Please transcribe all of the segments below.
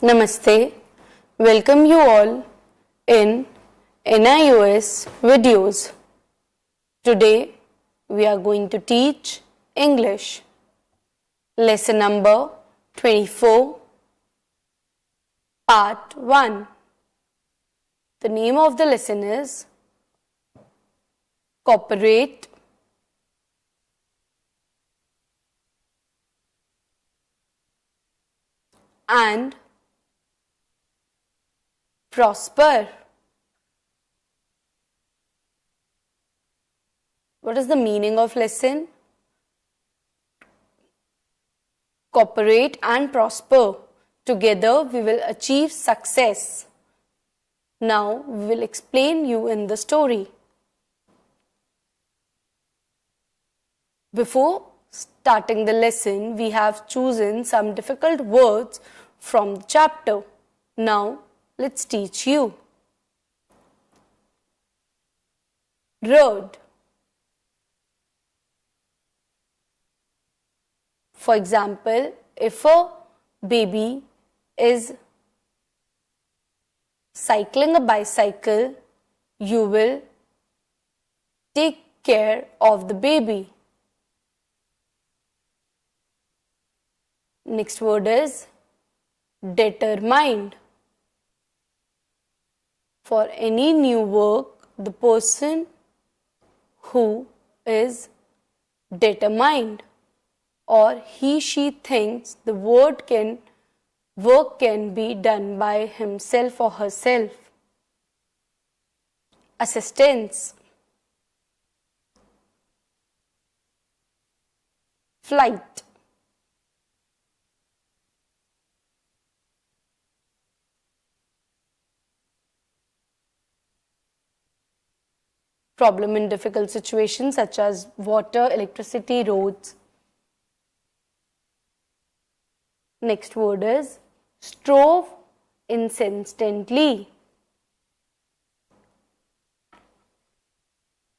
Namaste. Welcome you all in NIOS videos. Today we are going to teach English. Lesson number 24, Part 1. The name of the lesson is Cooperate and Prosper. What is the meaning of lesson? Cooperate and prosper. Together we will achieve success. Now we will explain you in the story. Before starting the lesson, we have chosen some difficult words from the chapter. Now let's teach you. Road. For example, if a baby is cycling a bicycle, you will take care of the baby. Next word is determined. For any new work, the person who is determined or he/she thinks the work can be done by himself or herself. Assistance. Flight. Problem in difficult situations such as water, electricity, roads. Next word is strove incessantly.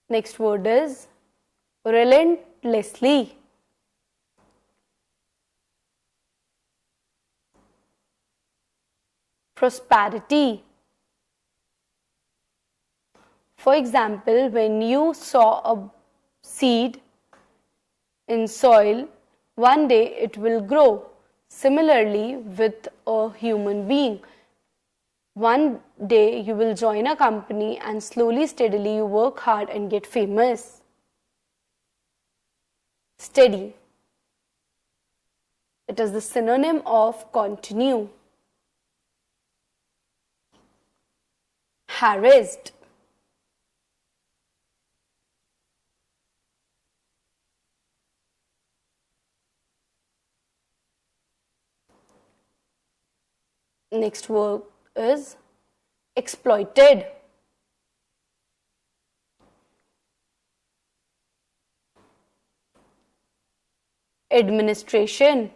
Next word is relentlessly. Prosperity. For example, when you sow a seed in soil, one day it will grow. Similarly, with a human being, one day you will join a company and slowly, steadily you work hard and get famous. Steady. It is the synonym of continue. Harassed. Next word is exploited. Administration.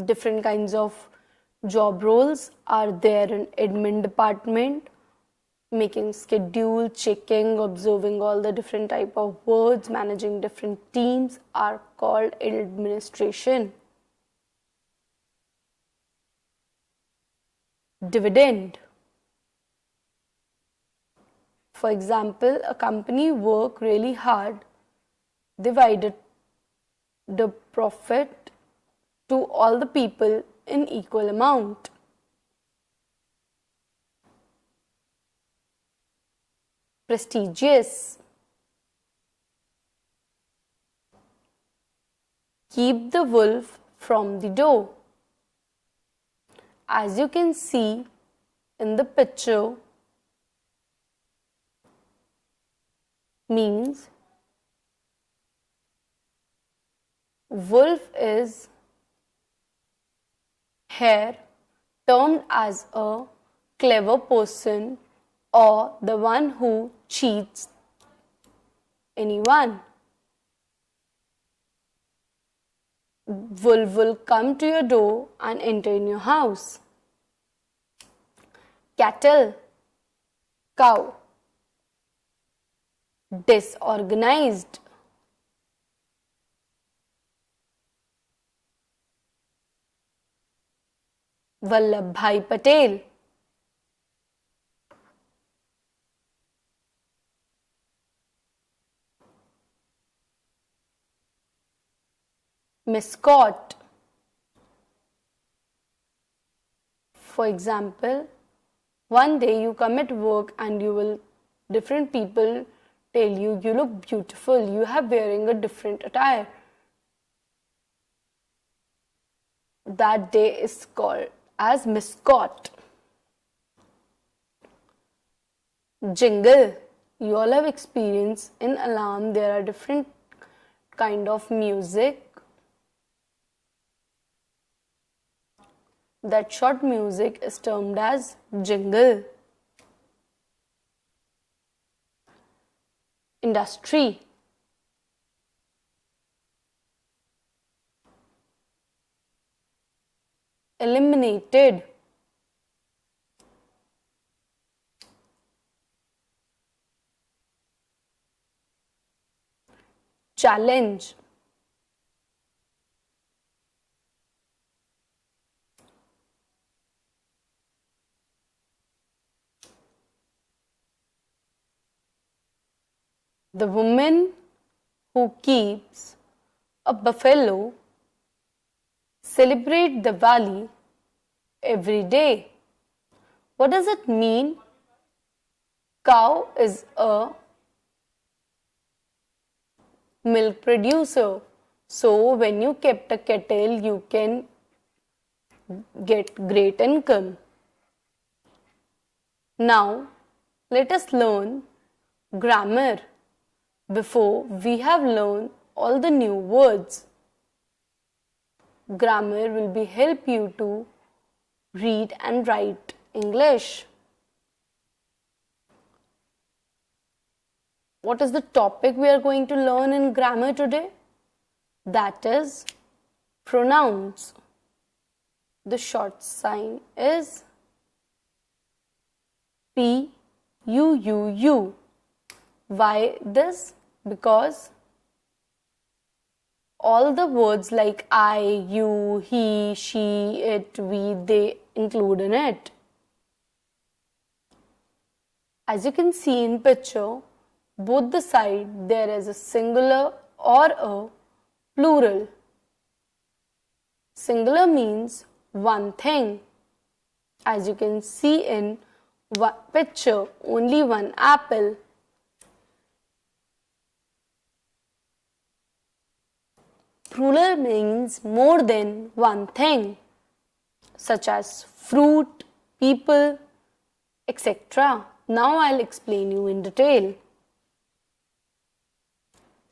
Different kinds of job roles are there in admin department. Making schedule, checking, observing all the different type of words, managing different teams are called administration. Dividend. For example, a company work really hard, divided the profit to all the people in equal amount. Prestigious. Keep the wolf from the door. As you can see in the picture, means wolf is here termed as a clever person or the one who cheats anyone. Wolf will come to your door and enter in your house. Cattle. Cow. Disorganized. Vallabhbhai Patel. Mascot. For example, one day you come at work and different people tell you, you look beautiful, you are wearing a different attire. That day is called as mascot. Jingle. You all have experienced in alarm there are different kind of music. That short music is termed as jingle. Industry. Eliminated. Challenge. The woman who keeps a buffalo celebrate the valley every day. What does it mean? Cow is a milk producer. So when you kept a kettle, you can get great income. Now let us learn grammar before we have learned all the new words. Grammar will be help you to read and write English. What is the topic we are going to learn in grammar today? That is pronouns. The short sign is P-U-U-U. Why this? Because all the words like I, you, he, she, it, we, they include in it. As you can see in picture, both the side there is a singular or a plural. Singular means one thing. As you can see in picture, only one apple. Plural means more than one thing, such as fruit, people, etc. Now I'll explain you in detail.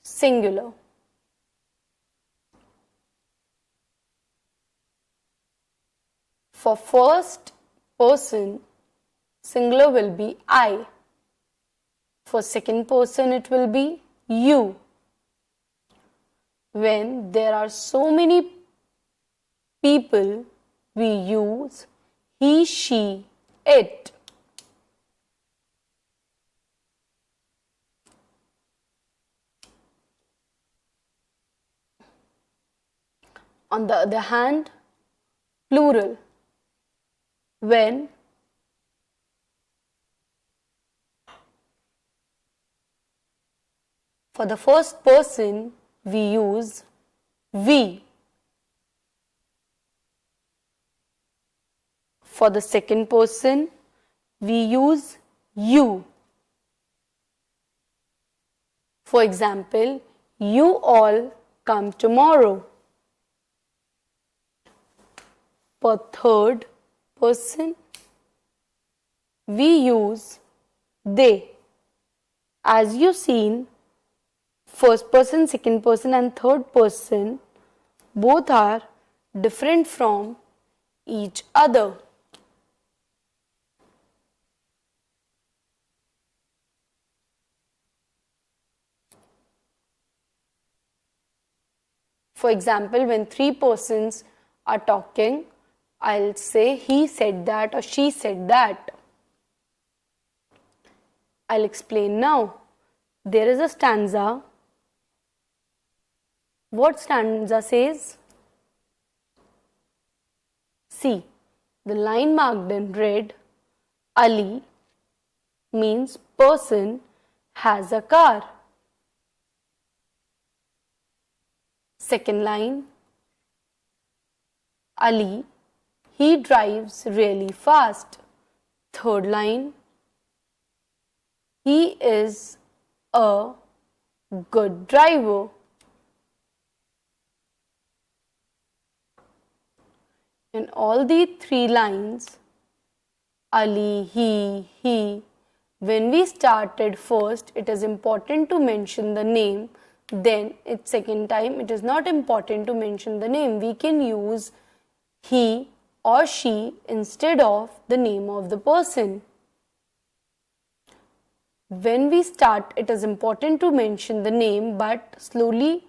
Singular. For first person, singular will be I. For second person, it will be you. When there are so many people, we use he, she, it. On the other hand, plural. When for the first person, we use we. For the second person, we use you. For example, you all come tomorrow. For third person, we use they. As you've seen, first person, second person and third person both are different from each other. For example, when three persons are talking, I'll say he said that or she said that. I'll explain now. There is a stanza. What stanza says? See, The line marked in red, Ali, means person has a car. Second line, Ali, he drives really fast. Third line, he is a good driver. In all the three lines, Ali, he, when we started first, it is important to mention the name. Then, it's second time, it is not important to mention the name. We can use he or she instead of the name of the person. When we start, it is important to mention the name, but slowly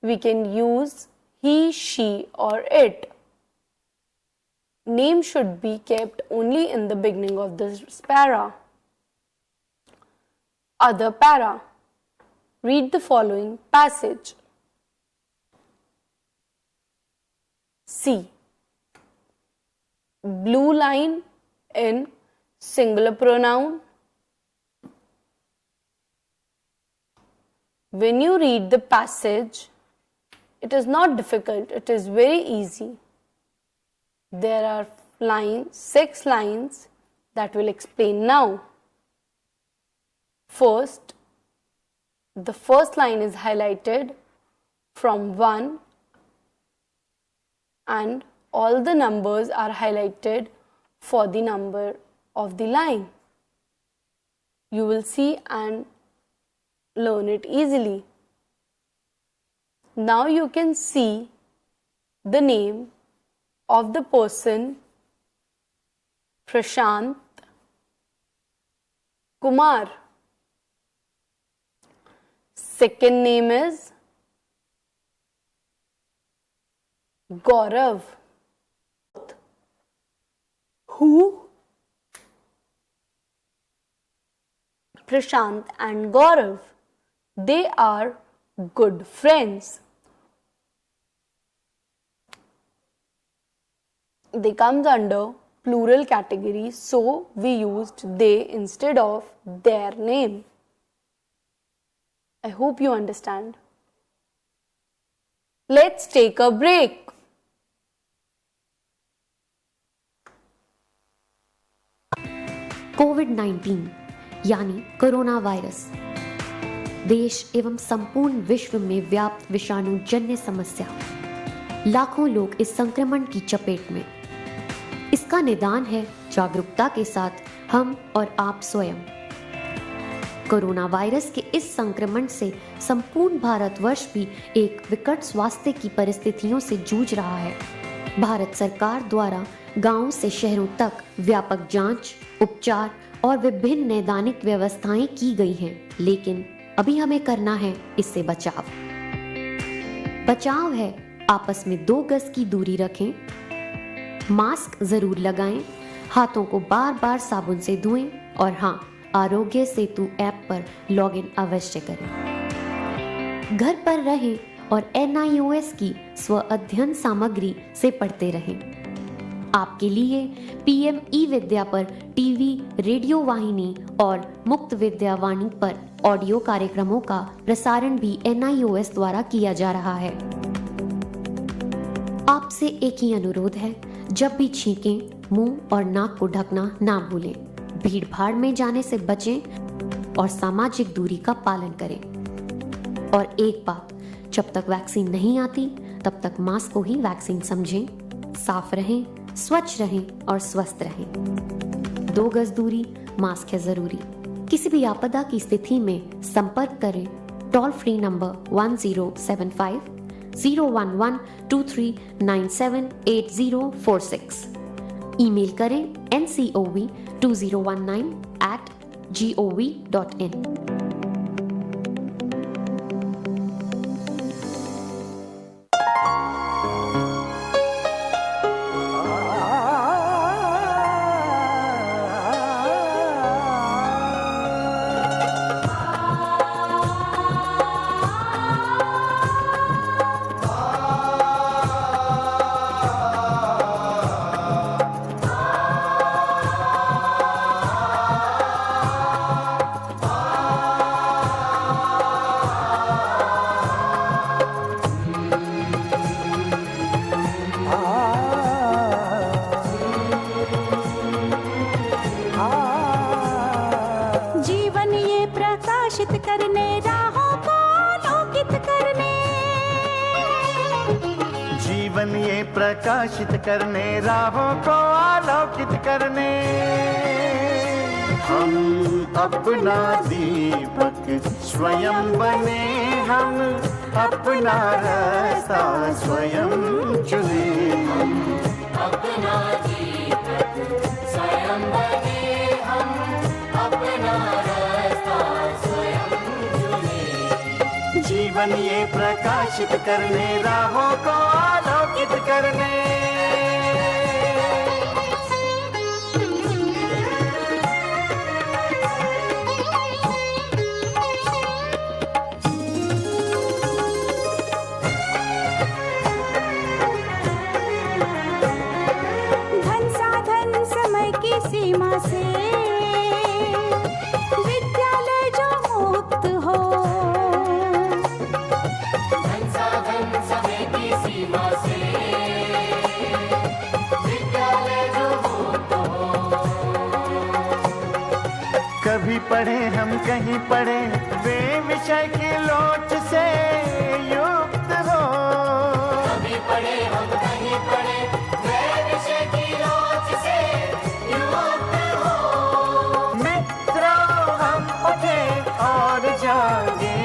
we can use he, she or it. Name should be kept only in the beginning of this para. Other para. Read the following passage. C. Blue line in singular pronoun. When you read the passage, it is not difficult, it is very easy. There are 6 lines that will explain now. First, the first line is highlighted from 1 and all the numbers are highlighted for the number of the line. You will see and learn it easily. Now you can see the name of the person Prashant Kumar. Second name is Gaurav. Who? Prashant and Gaurav. They are good friends. They comes under plural category, so we used they instead of their name. I hope you understand. Let's take a break. कोविड-19 यानी corona virus देश एवं संपूर्ण विश्व में व्याप्त विषाणु जन्य समस्या। लाखों लोग इस संक्रमण की चपेट में। इसका निदान है जागरूकता के साथ हम और आप स्वयं। कोरोना वायरस के इस संक्रमण से संपूर्ण भारतवर्ष भी एक विकट स्वास्थ्य की परिस्थितियों से जूझ रहा है। भारत सरकार द्वारा गांवों से शहरों तक व्यापक जांच, उपचार और विभिन्न नैदानिक व्यवस्थाएं की गई हैं, लेकिन अभी हमें करना है इससे बचाव। बचाव है आपस में 2 गज की दूरी रखें, मास्क जरूर लगाएं, हाथों को बार-बार साबुन से धोएं और हाँ, आरोग्य सेतु ऐप पर लॉगिन अवश्य करें। घर पर रहें और NIOS की स्व अध्ययन सामग्री से पढ़ते रहें। आपके लिए PM ई-विद्या पर टीवी, रेडियो वाहिनी और मुक्त विद्या वाणी पर ऑडियो कार्यक्रमों का प्रसारण भी NIOS द्वारा किया जा रहा है। आपसे एक ही अनुरोध है, जब भी छींकें, मुंह और नाक को ढकना ना भूलें। भीड़ भाड़ में जाने से बचें और सामाजिक दूरी का पालन करें। और एक बात, जब तक वैक्सीन नहीं आती तब तक मास्क को ही वैक्सीन समझें। साफ रहें, स्वच्छ रहें और स्वस्थ रहें। 2 गज दूरी, मास्क है जरूरी। किसी भी आपदा की स्थिति में संपर्क करें टोल फ्री नंबर 1075 011 23978046। ईमेल करें ncov2019@gov.in। करने, राहों को आलोकित करने। जीवन ये प्रकाशित करने, राहों को आलोकित करने। हम अपना दीपक स्वयं बने, हम अपना रास्ता स्वयं चुने। हम अपना दीपक स्वयं बने, हम अपना रास्ता स्वयं चुने। जीवन ये प्रकाशित करने, राहों को आलोकित करने। सीमा से विद्यालय जो मुक्त हो, संसाधन समय की सीमा से विद्यालय जो मुक्त हो। कभी पढ़े हम कहीं पढ़े, वे विषय की लोच से युक्त हो। कभी पढ़े हम कहीं पढ़े, वे विषय की लोच से और जागे,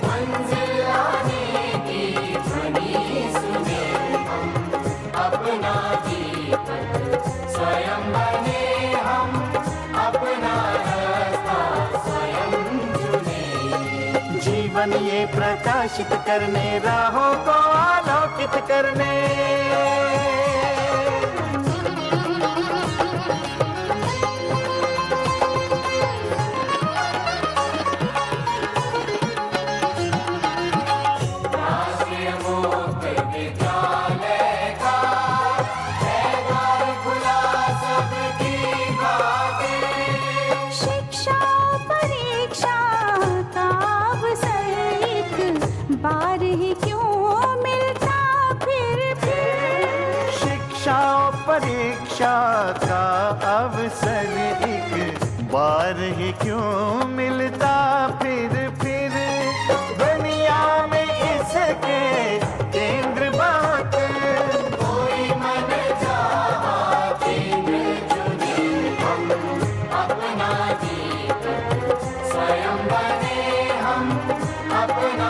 मंजिल आने की ध्वनि सुने। हम अपना दीपक स्वयं बने, हम अपना रास्ता स्वयं चुने। जीवन ये प्रकाशित करने, राहों को आलोकित करने। बार ही क्यों मिलता फिर शिक्षा परीक्षा का अवसर एक बार ही क्यों मिलता फिर दुनिया में इसके केंद्र बात। कोई मन चाहा केंद्र चुने। हम अपना दीपक स्वयं बने, हम अपना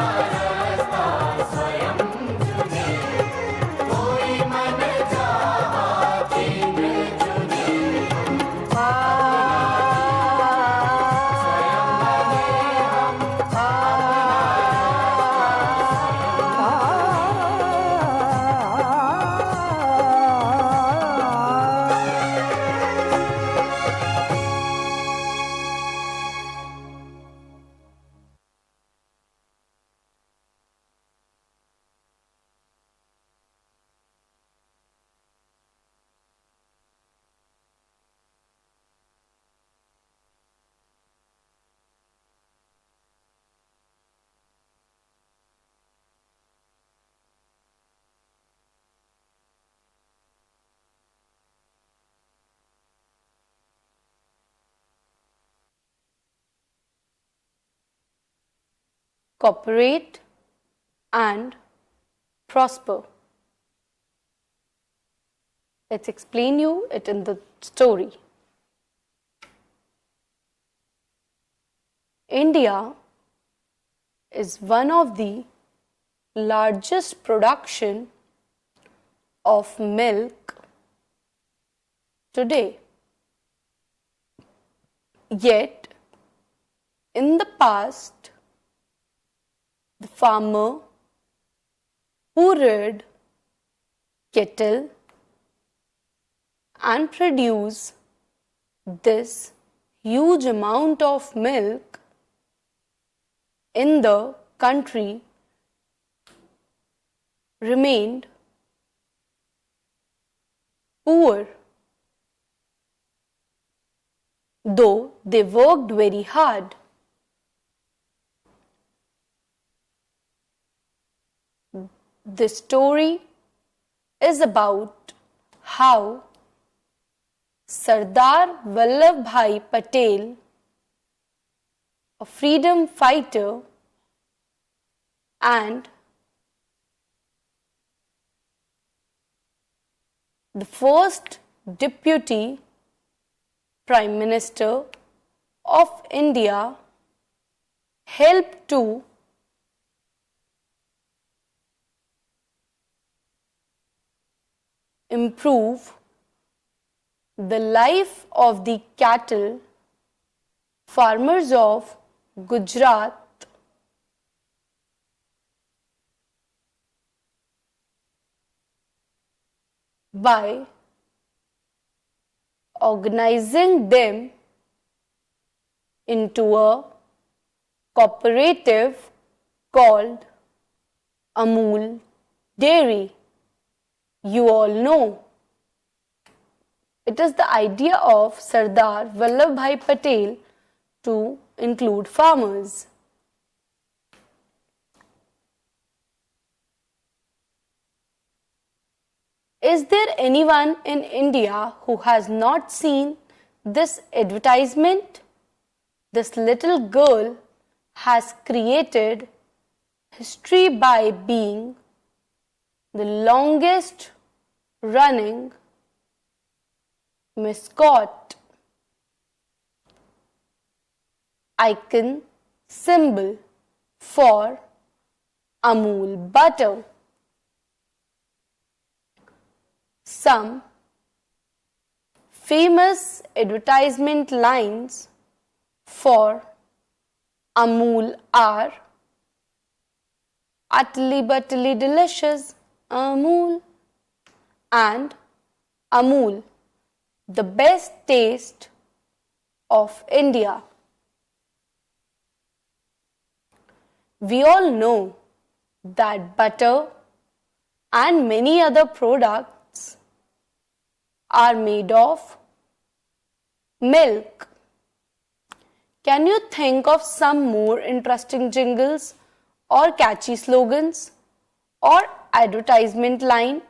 cooperate and prosper. Let's explain you it in the story. India is one of the largest production of milk today. Yet, in the past, the farmer who reared cattle and produce this huge amount of milk in the country remained poor, though they worked very hard. This story is about how Sardar Vallabhbhai Patel a freedom fighter, and the first Deputy Prime Minister of India, helped to improve the life of the cattle farmers of Gujarat by organizing them into a cooperative called Amul Dairy. You all know it is the idea of Sardar Vallabhbhai Patel to include farmers. Is there anyone in India who has not seen this advertisement? This little girl has created history by being the longest running mascot, icon, symbol for Amul butter. Some famous advertisement lines for Amul are utterly butterly delicious Amul and Amul, the best taste of India. We all know that butter and many other products are made of milk. Can you think of some more interesting jingles or catchy slogans or advertisement line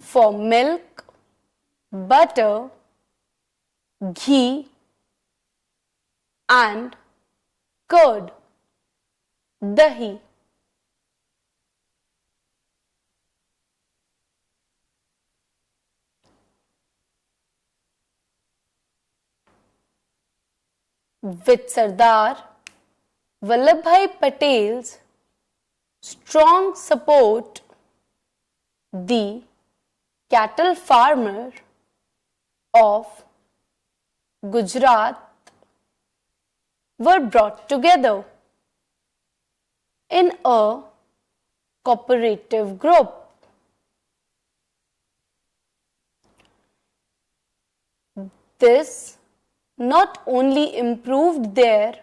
for milk, butter, ghee and curd, dahi? With Sardar Vallabhbhai Patel's strong support, the cattle farmer of Gujarat were brought together in a cooperative group. This not only improved their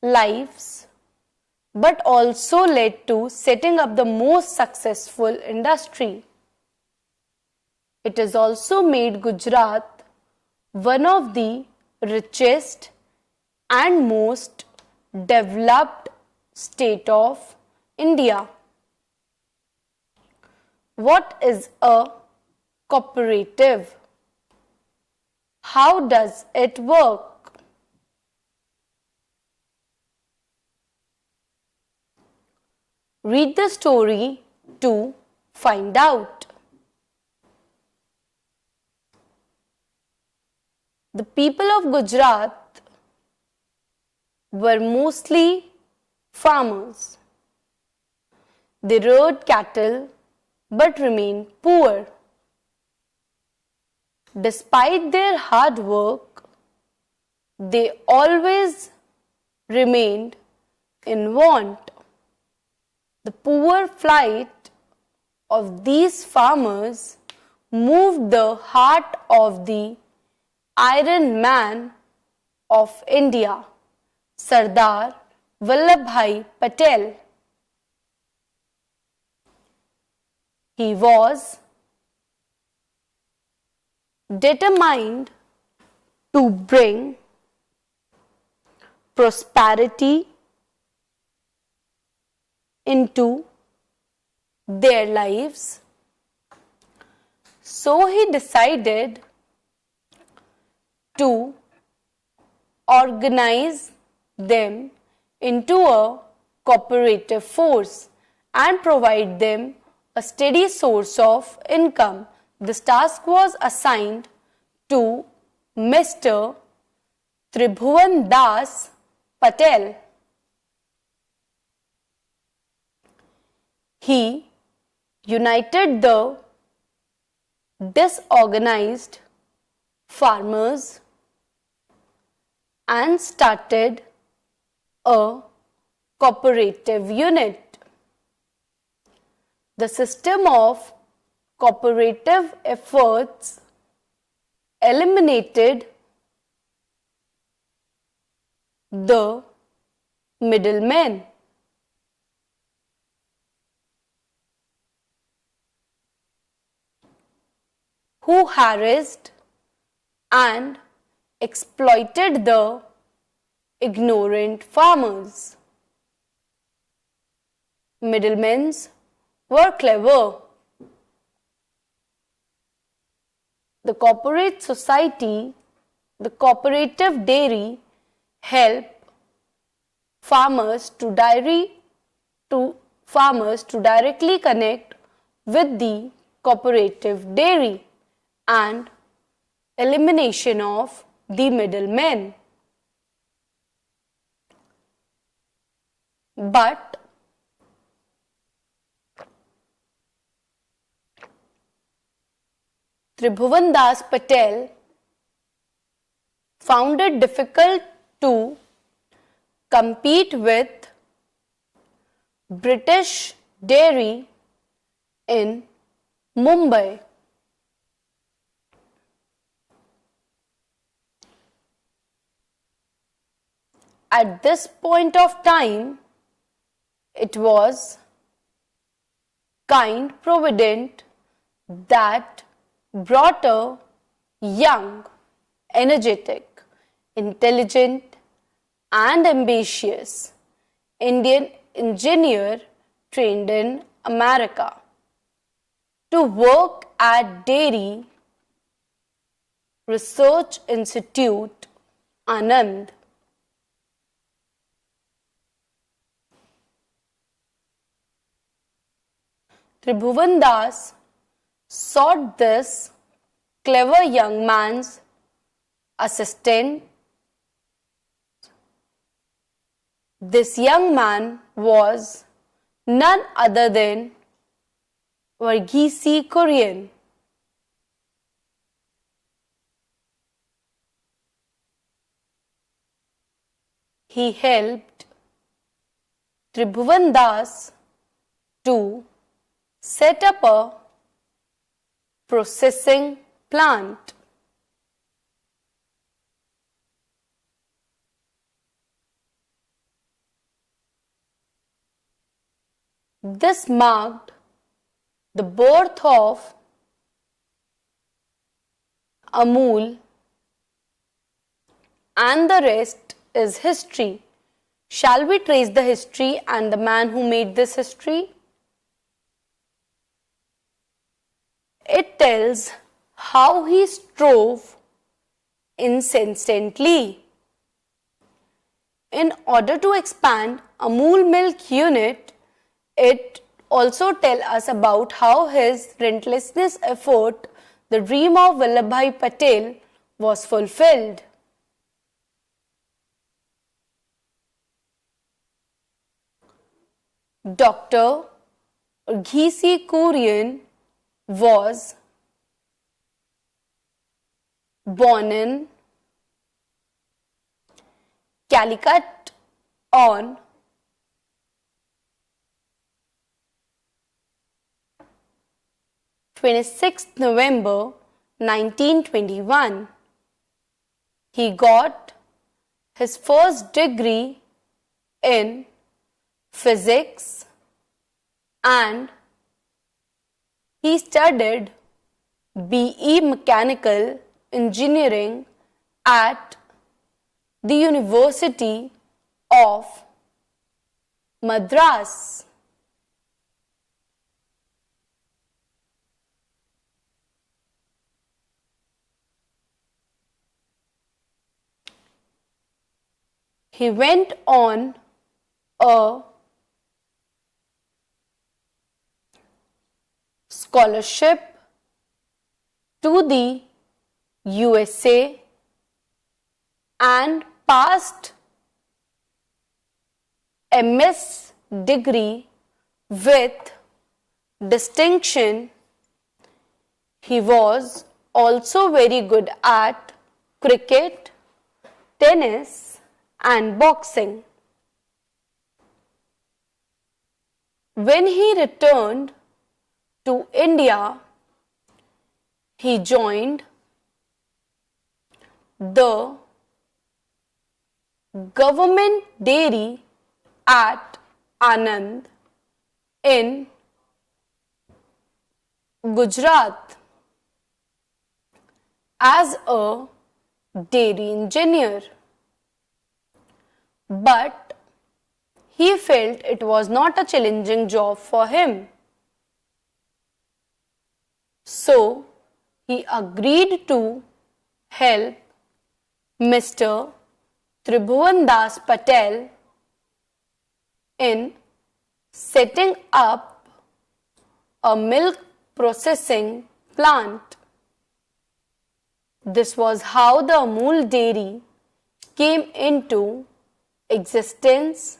lives but also led to setting up the most successful industry. It has also made Gujarat one of the richest and most developed state of India. What is a cooperative? How does it work? Read the story to find out. The people of Gujarat were mostly farmers. They reared cattle but remained poor. Despite their hard work, they always remained in want. The poor plight of these farmers moved the heart of the Iron Man of India, Sardar Vallabhbhai Patel. He was determined to bring prosperity into their lives. So he decided to organize them into a cooperative force and provide them a steady source of income. This task was assigned to Mr. Tribhuvan Das Patel. He united the disorganized farmers and started a cooperative unit. The system of cooperative efforts eliminated the middlemen. Who harassed and exploited the ignorant farmers. Middlemen were clever. The corporate society, the cooperative dairy help farmers to directly connect with the cooperative dairy and elimination of the middlemen. But Tribhuvan Das Patel found it difficult to compete with British dairy in Mumbai. At this point of time, it was kind provident that brought a young, energetic, intelligent and ambitious Indian engineer trained in America to work at Dairy Research Institute, Anand. Tribhuvan Das sought this clever young man's assistant. This young man was none other than Varghese Kurian. He helped Tribhuvan Das to set up a processing plant. This marked the birth of Amul, and the rest is history. Shall we trace the history and the man who made this history? It tells how he strove incessantly in order to expand Amul milk unit. It also tells us about how his relentless effort, the dream of Vallabhbhai Patel, was fulfilled. Dr. Varghese Kurian was born in Calicut on 26th November 1921. He got his first degree in physics and he studied BE Mechanical Engineering at the University of Madras. He went on a scholarship to the USA and passed MS degree with distinction. He was also very good at cricket, tennis, and boxing. When he returned to India, he joined the government dairy at Anand in Gujarat as a dairy engineer. But he felt it was not a challenging job for him. So he agreed to help Mr. Tribhuvan Das Patel in setting up a milk processing plant. This was how the Amul dairy came into existence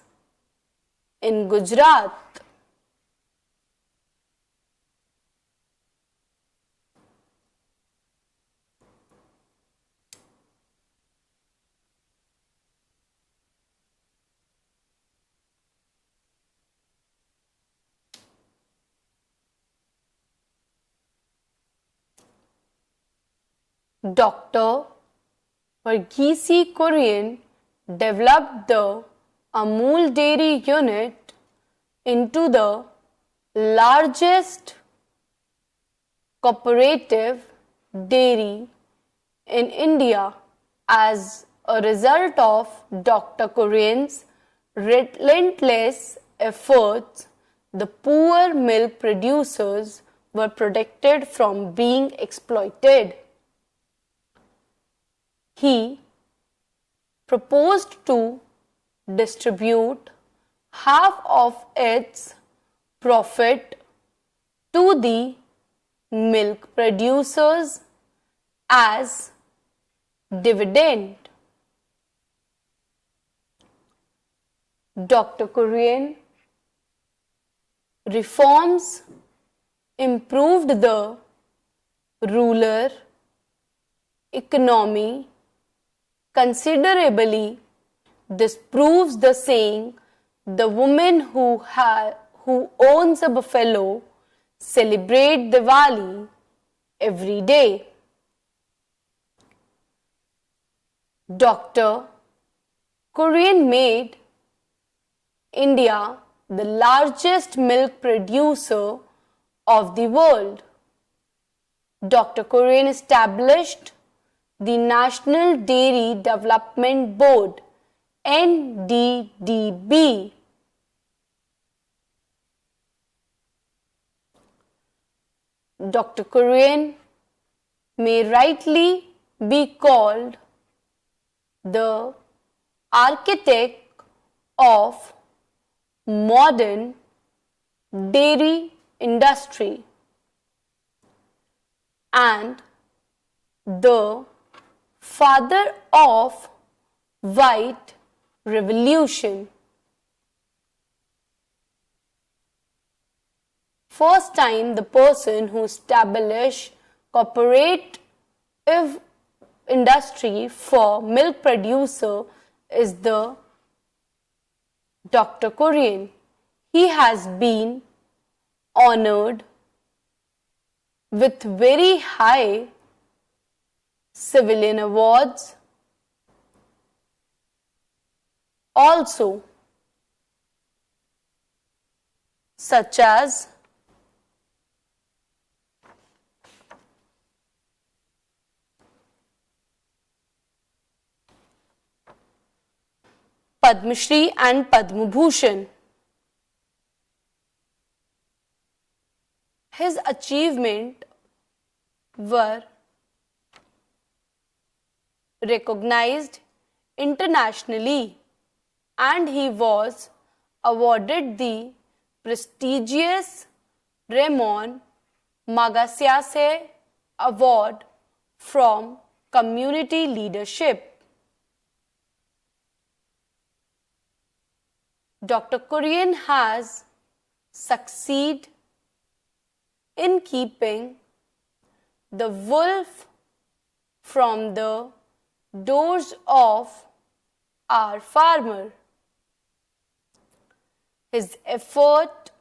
in Gujarat. Dr. Verghese Kurian developed the Amul dairy unit into the largest cooperative dairy in India. As a result of Dr. Kurian's relentless efforts, the poor milk producers were protected from being exploited. He proposed to distribute half of its profit to the milk producers as dividend. Dr. Kurian reforms improved the rural economy considerably. This proves the saying, the woman who owns a buffalo celebrate Diwali every day. Dr. Kurian made India the largest milk producer of the world. Dr. Kurian established the National Dairy Development Board, NDDB. Dr. Kurian may rightly be called the architect of modern dairy industry and the father of white revolution. First time the person who established cooperative industry for milk producer is the Dr. Kurian. He has been honored with very high civilian awards also, such as Padma Shri and Padma Bhushan. His achievements were recognized internationally. and he was awarded the prestigious Ramon Magsaysay Award from Community Leadership. Dr. Kurian has succeeded in keeping the wolf from the doors of our farmer. His effort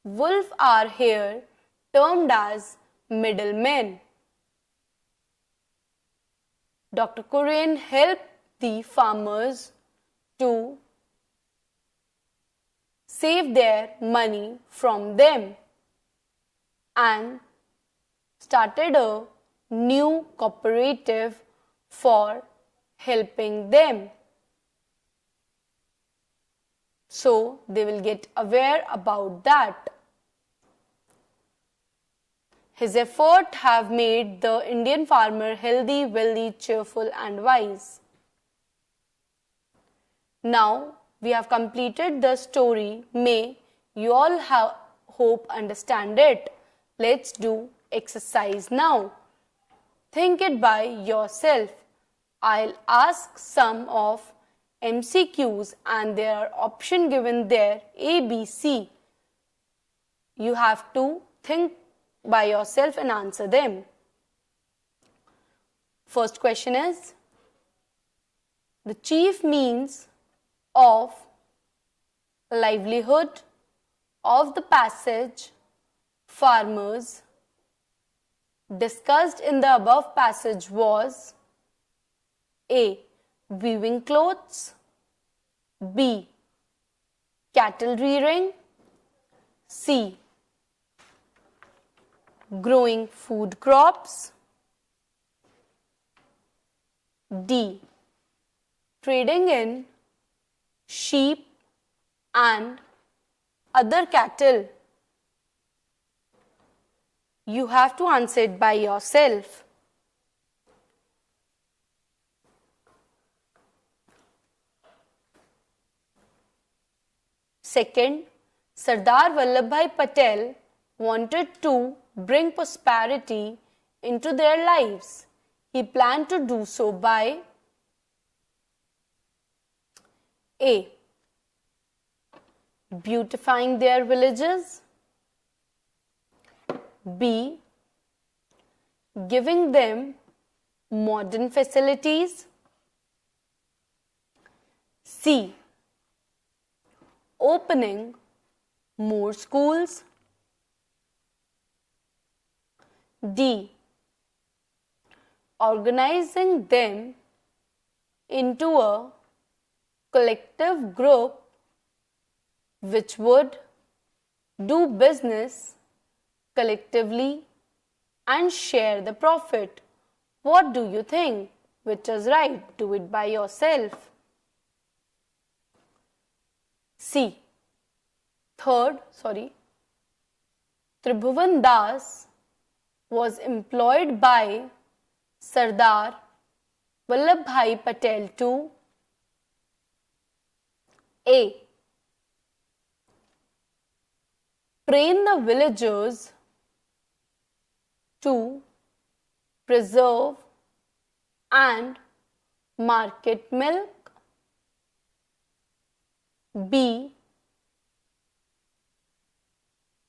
wolf are here termed as middlemen. Dr. Kurian helped the farmers to save their money from them and started a new cooperative for helping them. So they will get aware about that. His efforts have made the Indian farmer healthy, wealthy, cheerful and wise. Now we have completed the story. May you all hope understand it. Let's do exercise now. Think it by yourself. I'll ask some of MCQs and there are options given there A, B, C. You have to think by yourself and answer them. First question is, the chief means of livelihood of the passage farmers discussed in the above passage was A. Weaving clothes, B. Cattle rearing, C. Growing food crops, D. Trading in sheep and other cattle. You have to answer it by yourself. Second, Sardar Vallabhbhai Patel wanted to bring prosperity into their lives. He planned to do so by A. Beautifying their villages, B. Giving them modern facilities, C. Opening more schools, D. Organizing them into a collective group which would do business collectively and share the profit. What do you think? Which is right? Do it by yourself. C. Tribhuvan Das was employed by Sardar Vallabhbhai Patel to A. Train the villagers to preserve and market milk, B.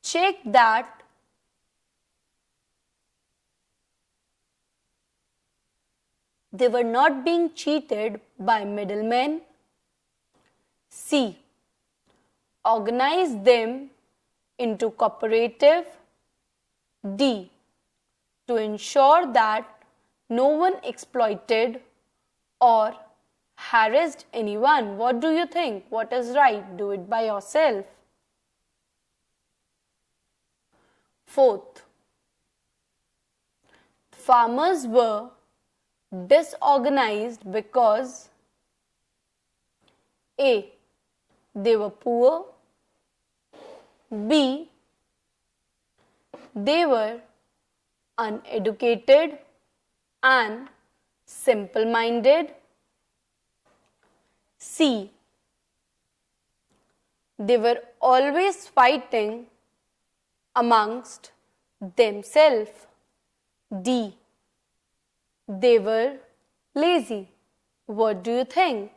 Check that they were not being cheated by middlemen, C. Organize them into cooperative, D. To ensure that no one exploited or harassed anyone. What do you think? What is right? Do it by yourself. Fourth, farmers were disorganized because A. They were poor, B. They were uneducated and simple-minded. C. They were always fighting amongst themselves. D. They were lazy. What do you think?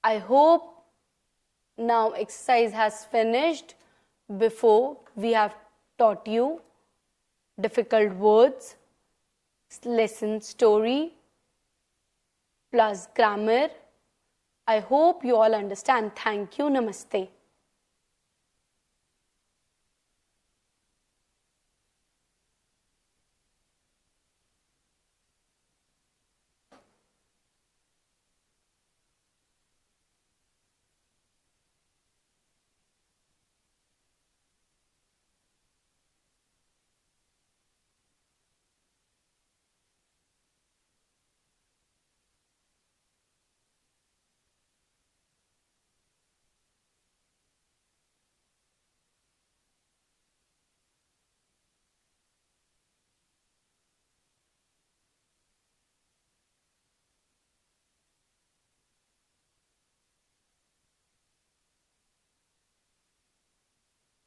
I hope now exercise has finished before we have taught you difficult words, lesson story plus grammar. I hope you all understand. Thank you. Namaste.